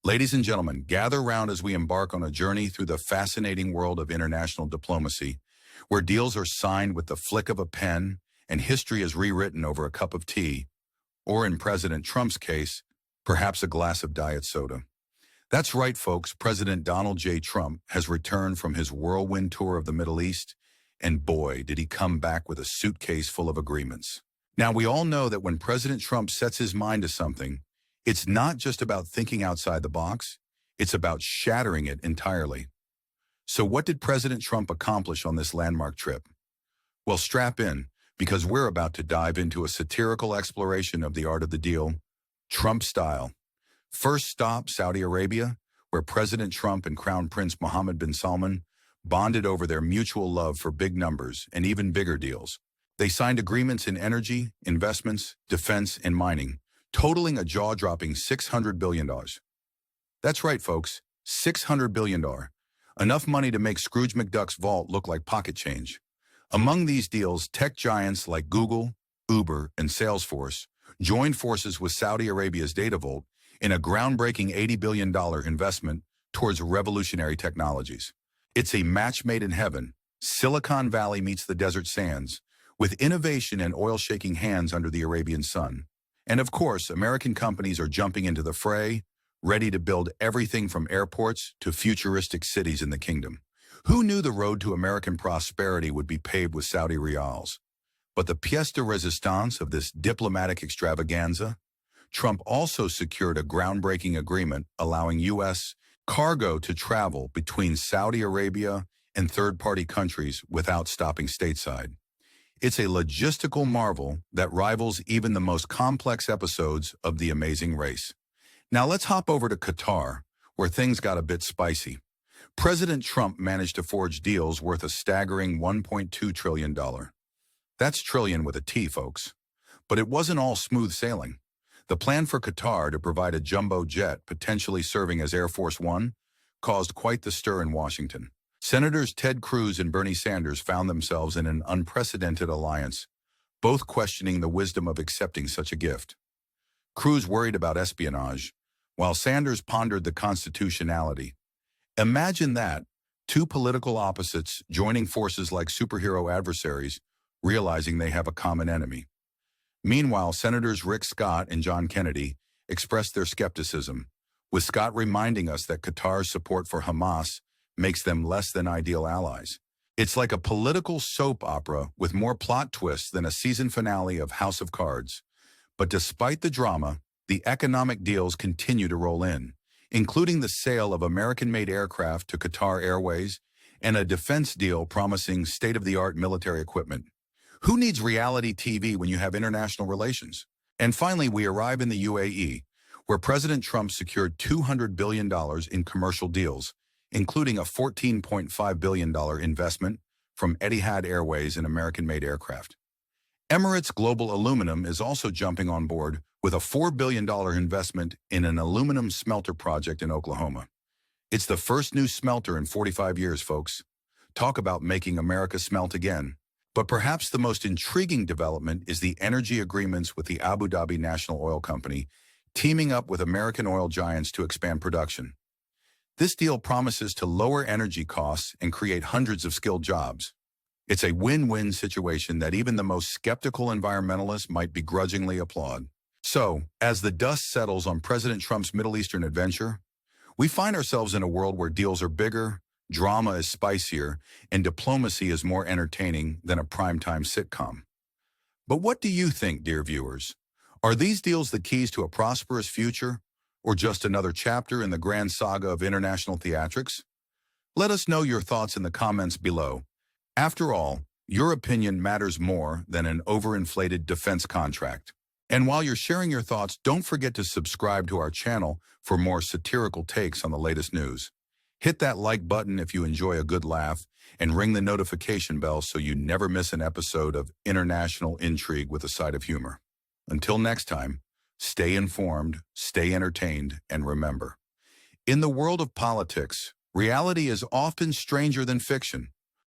Ladies and gentlemen, gather round as we embark on a journey through the fascinating world of international diplomacy, where deals are signed with the flick of a pen and history is rewritten over a cup of tea, or in President Trump's case, perhaps a glass of diet soda. That's right, folks. President Donald J. Trump has returned from his whirlwind tour of the Middle East, and boy, did he come back with a suitcase full of agreements. Now, we all know that when President Trump sets his mind to something, it's not just about thinking outside the box, it's about shattering it entirely. So what did President Trump accomplish on this landmark trip? Well, strap in, because we're about to dive into a satirical exploration of the art of the deal, Trump style. First stop, Saudi Arabia, where President Trump and Crown Prince Mohammed bin Salman bonded over their mutual love for big numbers and even bigger deals. They signed agreements in energy, investments, defense, and mining, totaling a jaw-dropping $600 billion. That's right, folks, $600 billion. Enough money to make Scrooge McDuck's vault look like pocket change. Among these deals, tech giants like Google, Uber, and Salesforce joined forces with Saudi Arabia's Data Vault in a groundbreaking $80 billion investment towards revolutionary technologies. It's a match made in heaven. Silicon Valley meets the desert sands, with innovation and oil shaking hands under the Arabian sun. And of course, American companies are jumping into the fray, ready to build everything from airports to futuristic cities in the kingdom. Who knew the road to American prosperity would be paved with Saudi rials? But the pièce de résistance of this diplomatic extravaganza, Trump also secured a groundbreaking agreement allowing U.S. cargo to travel between Saudi Arabia and third-party countries without stopping stateside. It's a logistical marvel that rivals even the most complex episodes of The Amazing Race. Now let's hop over to Qatar, where things got a bit spicy. President Trump managed to forge deals worth a staggering $1.2 trillion. That's trillion with a T, folks. But it wasn't all smooth sailing. The plan for Qatar to provide a jumbo jet potentially serving as Air Force One caused quite the stir in Washington. Senators Ted Cruz and Bernie Sanders found themselves in an unprecedented alliance, both questioning the wisdom of accepting such a gift. Cruz worried about espionage, while Sanders pondered the constitutionality. Imagine that, two political opposites joining forces like superhero adversaries, realizing they have a common enemy. Meanwhile, Senators Rick Scott and John Kennedy expressed their skepticism, with Scott reminding us that Qatar's support for Hamas makes them less than ideal allies. It's like a political soap opera with more plot twists than a season finale of House of Cards. But despite the drama, the economic deals continue to roll in, including the sale of American-made aircraft to Qatar Airways and a defense deal promising state-of-the-art military equipment. Who needs reality TV when you have international relations? And finally, we arrive in the UAE, where President Trump secured $200 billion in commercial deals, including a $14.5 billion investment from Etihad Airways in American-made aircraft. Emirates Global Aluminum is also jumping on board with a $4 billion investment in an aluminum smelter project in Oklahoma. It's the first new smelter in 45 years, folks. Talk about making America smelt again. But perhaps the most intriguing development is the energy agreements with the Abu Dhabi National Oil Company, teaming up with American oil giants to expand production. This deal promises to lower energy costs and create hundreds of skilled jobs. It's a win-win situation that even the most skeptical environmentalists might begrudgingly applaud. So, as the dust settles on President Trump's Middle Eastern adventure, we find ourselves in a world where deals are bigger, drama is spicier, and diplomacy is more entertaining than a primetime sitcom. But what do you think, dear viewers? Are these deals the keys to a prosperous future, or just another chapter in the grand saga of international theatrics? Let us know your thoughts in the comments below. After all, your opinion matters more than an overinflated defense contract. And while you're sharing your thoughts, don't forget to subscribe to our channel for more satirical takes on the latest news. Hit that like button if you enjoy a good laugh, and ring the notification bell so you never miss an episode of international intrigue with a side of humor. Until next time, stay informed, stay entertained, and remember, in the world of politics, reality is often stranger than fiction.